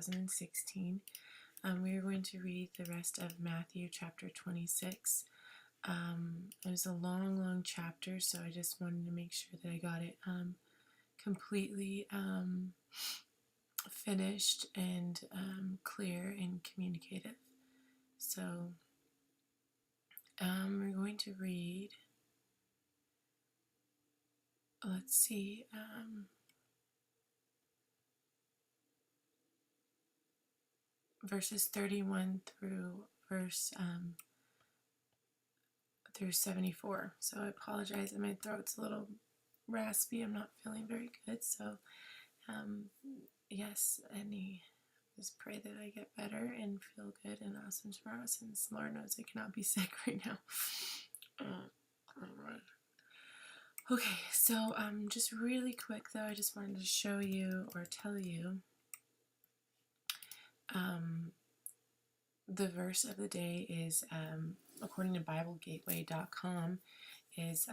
2016. We are going to read the rest of Matthew chapter 26. It was a long chapter, so I just wanted to make sure that I got it completely finished and clear and communicative. So we're going to read, let's see, verses 31 through through 74. So I apologize that my throat's a little raspy. I'm not feeling very good. So yes, just pray that I get better and feel good and awesome tomorrow, since Lord knows I cannot be sick right now. Alright. Okay, so just really quick though, I just wanted to show you or tell you the verse of the day is, according to BibleGateway.com, is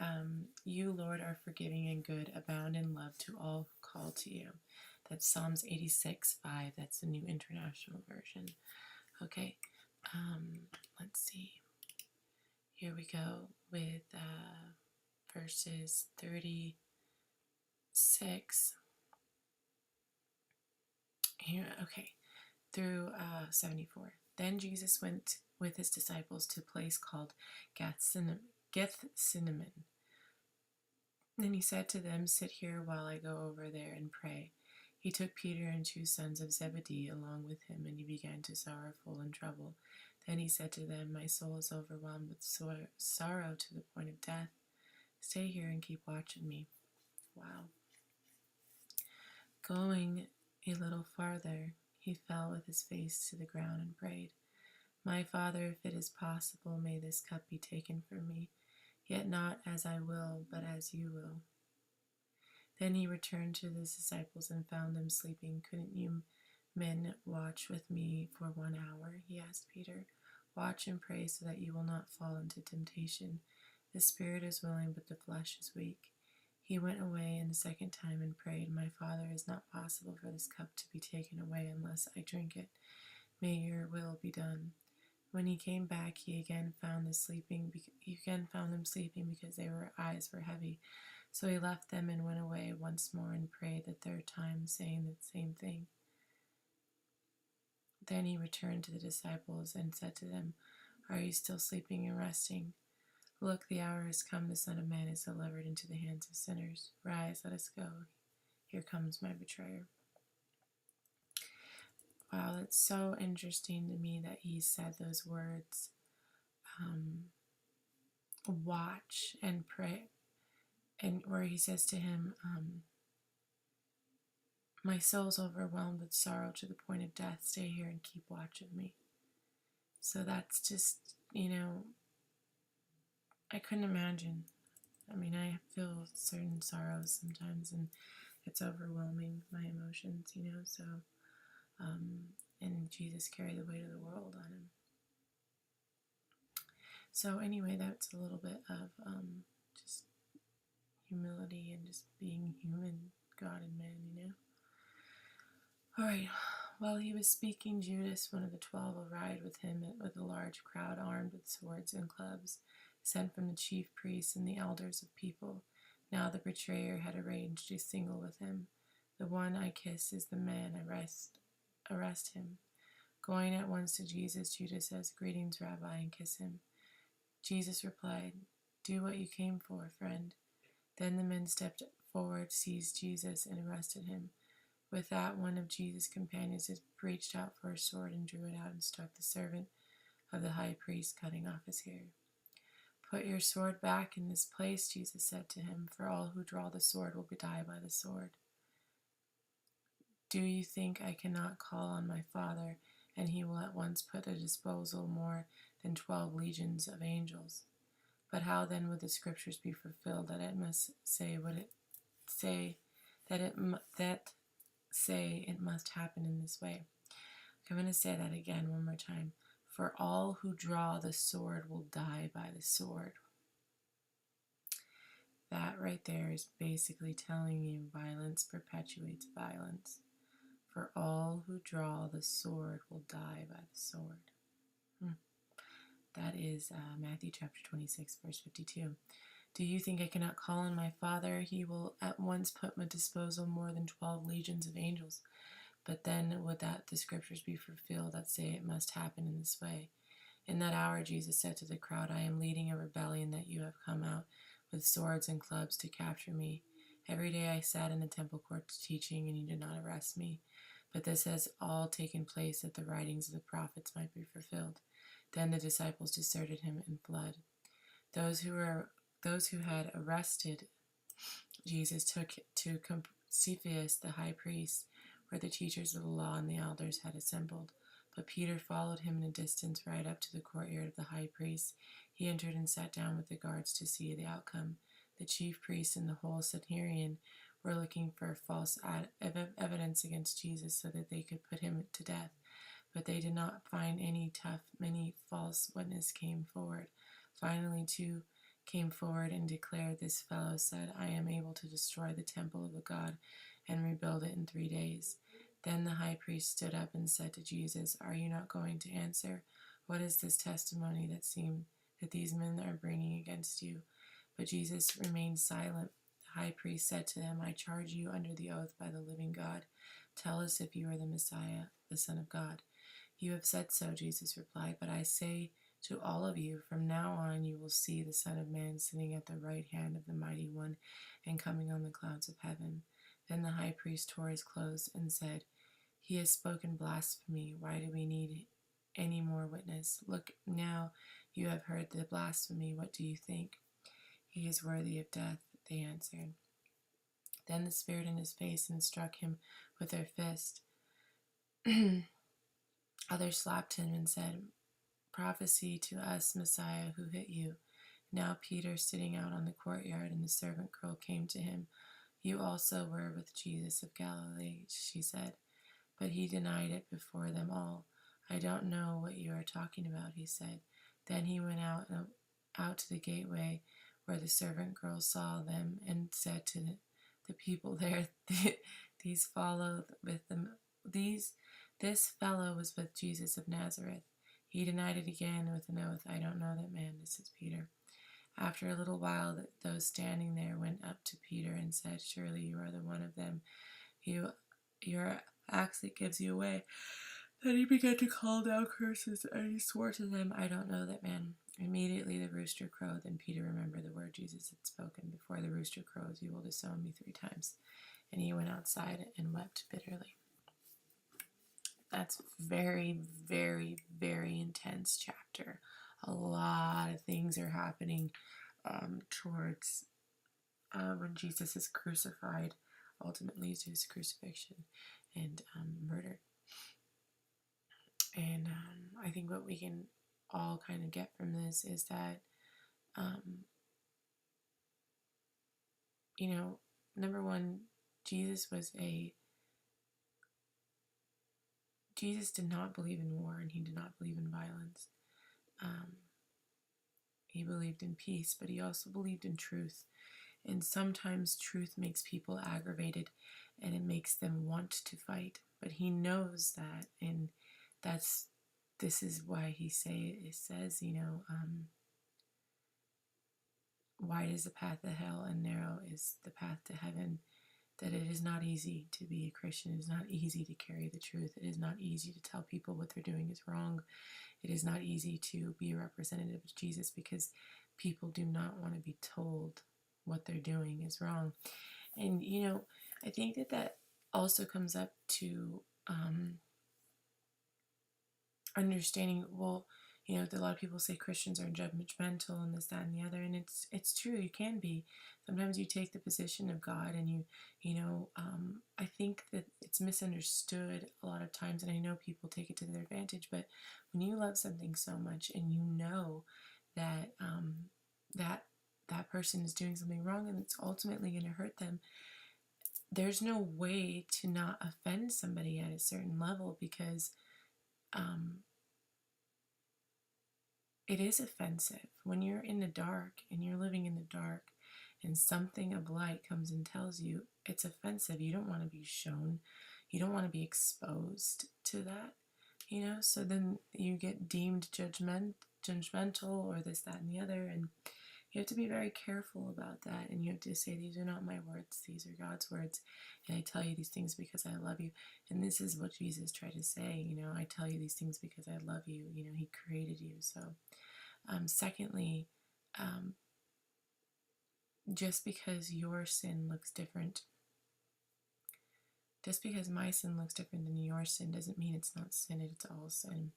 you, Lord, are forgiving and good, abound in love to all who call to you. That's Psalms 86:5. That's the New International Version. Okay, let's see. Here we go with verses 36 here. Okay, through 74. Then Jesus went with his disciples to a place called Gethsemane. Then he said to them, "Sit here while I go over there and pray." He took Peter and 2 sons of Zebedee along with him, and he began to sorrowful and trouble. Then he said to them, "My soul is overwhelmed with sorrow to the point of death. Stay here and keep watching me." Wow. Going a little farther, he fell with his face to the ground and prayed, "My Father, if it is possible, may this cup be taken from me, yet not as I will, but as you will." Then he returned to his disciples and found them sleeping. "Couldn't you men watch with me for 1 hour?" he asked Peter. "Watch and pray so that you will not fall into temptation. The spirit is willing, but the flesh is weak." He went away and a second time and prayed, "My Father, it is not possible for this cup to be taken away unless I drink it. May your will be done." When he came back, he again found them sleeping because their eyes were heavy. So he left them and went away once more and prayed the third time, saying the same thing. Then he returned to the disciples and said to them, "Are you still sleeping and resting? Look, the hour has come. The Son of Man is delivered into the hands of sinners. Rise, let us go. Here comes my betrayer." Wow, that's so interesting to me that he said those words. Watch and pray. And where he says to him, "My soul's overwhelmed with sorrow to the point of death. Stay here and keep watch of me." So that's just, I couldn't imagine. I mean, I feel certain sorrows sometimes, and it's overwhelming, my emotions, so, and Jesus carried the weight of the world on him. So anyway, that's a little bit of just humility and just being human, God and man, All right, while he was speaking, Judas, one of the 12, arrived with him with a large crowd armed with swords and clubs, sent from the chief priests and the elders of people. Now the betrayer had arranged to single with him. "The one I kiss is the man. Arrest him." Going at once to Jesus, Judas says, "Greetings, Rabbi," and kiss him. Jesus replied, "Do what you came for, friend." Then the men stepped forward, seized Jesus, and arrested him. With that, one of Jesus' companions reached out for a sword and drew it out and struck the servant of the high priest, cutting off his hair. "Put your sword back in this place," Jesus said to him, "for all who draw the sword will die by the sword. Do you think I cannot call on my Father, and he will at once put at disposal more than 12 legions of angels? But how then would the scriptures be fulfilled that it must say it must happen in this way?" I'm going to say that again one more time. "For all who draw the sword will die by the sword." That right there is basically telling you violence perpetuates violence. for all who draw the sword will die by the sword. That is Matthew chapter 26, verse 52. Do you think I cannot call on my Father? He will at once put at my disposal more than 12 legions of angels. But then would that the scriptures be fulfilled that say it must happen in this way? In that hour Jesus said to the crowd, I am leading a rebellion that you have come out with swords and clubs to capture me. Every day I sat in the temple courts teaching, and you did not arrest me. But this has all taken place that the writings of the prophets might be fulfilled. Then the disciples deserted him and fled. Those who had arrested Jesus took to Cephas the high priest, where the teachers of the law and the elders had assembled. But Peter followed him in a distance right up to the courtyard of the high priest. He entered and sat down with the guards to see the outcome. The chief priests and the whole Sanhedrin were looking for false evidence against Jesus so that they could put him to death. But they did not find many false witnesses came forward. Finally, two came forward and declared, This fellow said, I am able to destroy the temple of the God and rebuild it in 3 days. Then the high priest stood up and said to Jesus, Are you not going to answer? What is this testimony that these men are bringing against you? But Jesus remained silent. The high priest said to him, I charge you under the oath by the living God. Tell us if you are the Messiah, the Son of God. You have said so, Jesus replied, but I say to all of you, from now on you will see the Son of Man sitting at the right hand of the Mighty One and coming on the clouds of heaven. Then the high priest tore his clothes and said, He has spoken blasphemy. Why do we need any more witness? Look, now you have heard the blasphemy. What do you think? He is worthy of death, they answered. Then the Spirit in his face and struck him with their fist. Others slapped him and said, Prophesy to us, Messiah, who hit you? Now Peter sitting out on the courtyard, and the servant girl came to him. You also were with Jesus of Galilee, she said. But he denied it before them all. I don't know what you are talking about, he said. Then he went out to the gateway where the servant girl saw them and said to the people there, This fellow was with Jesus of Nazareth. He denied it again with an oath. I don't know that man, this is Peter. After a little while, those standing there went up to Peter and said, Surely you are the one of them. Your accent gives you away. Then he began to call down curses, and he swore to them, I don't know that man. Immediately the rooster crowed, and Peter remembered the word Jesus had spoken. Before the rooster crows, you will disown me 3 times. And he went outside and wept bitterly. That's very, very, very intense chapter. A lot of things are happening towards when Jesus is crucified, ultimately to his crucifixion and murder. And I think what we can all kind of get from this is that, number one, Jesus did not believe in war, and he did not believe in violence. He believed in peace, but he also believed in truth. And sometimes truth makes people aggravated, and it makes them want to fight. But he knows that, and this is why it says, wide is the path to hell, and narrow is the path to heaven. That it is not easy to be a Christian. It is not easy to carry the truth. It is not easy to tell people what they're doing is wrong. It is not easy to be a representative of Jesus because people do not want to be told what they're doing is wrong. And, I think that also comes up to understanding, a lot of people say Christians are judgmental and this, that, and the other, and it's true, you can be. Sometimes you take the position of God, and I think that it's misunderstood a lot of times, and I know people take it to their advantage, but when you love something so much and you know that that person is doing something wrong and it's ultimately going to hurt them, there's no way to not offend somebody at a certain level, because it is offensive when you're in the dark and you're living in the dark and something of light comes and tells you it's offensive. You don't want to be shown. you don't want to be exposed to that, so then you get deemed judgmental or this, that, and the other, and you have to be very careful about that, and you have to say, these are not my words, these are God's words, and I tell you these things because I love you. And this is what Jesus tried to say, I tell you these things because I love you, he created you. So secondly, just because your sin looks different, just because my sin looks different than your sin doesn't mean it's not sin, it's all sin.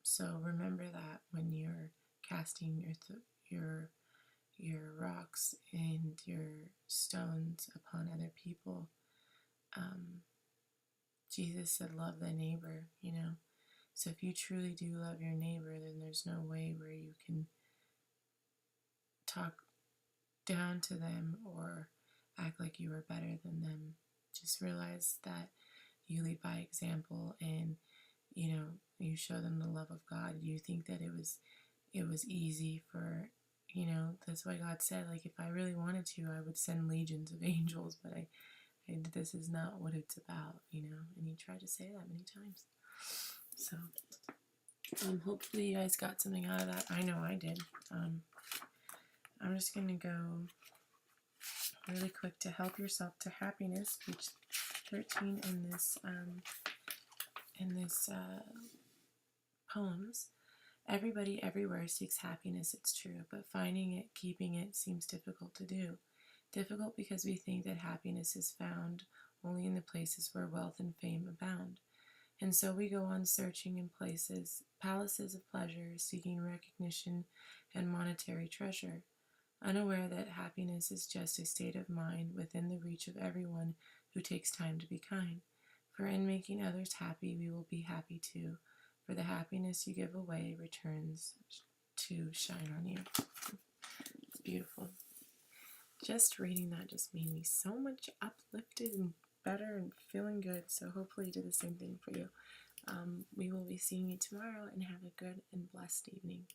So remember that when you're casting your rocks and your stones upon other people. Jesus said, love thy neighbor, So if you truly do love your neighbor, then there's no way where you can talk down to them or act like you are better than them. Just realize that you lead by example, and you show them the love of God. You think that it was easy for, that's why God said, like, if I really wanted to, I would send legions of angels, but this is not what it's about, and he tried to say that many times. So hopefully you guys got something out of that. I know I did. I'm just going to go really quick to help yourself to happiness, page 13 in this poems. Everybody everywhere seeks happiness, it's true, but finding it, keeping it, seems difficult to do. Difficult because we think that happiness is found only in the places where wealth and fame abound. And so we go on searching in palaces of pleasure, seeking recognition and monetary treasure, unaware that happiness is just a state of mind within the reach of everyone who takes time to be kind. For in making others happy, we will be happy too. For the happiness you give away returns to shine on you. It's beautiful. Just reading that just made me so much uplifted and better and feeling good. So hopefully you do the same thing for you. We will be seeing you tomorrow, and have a good and blessed evening.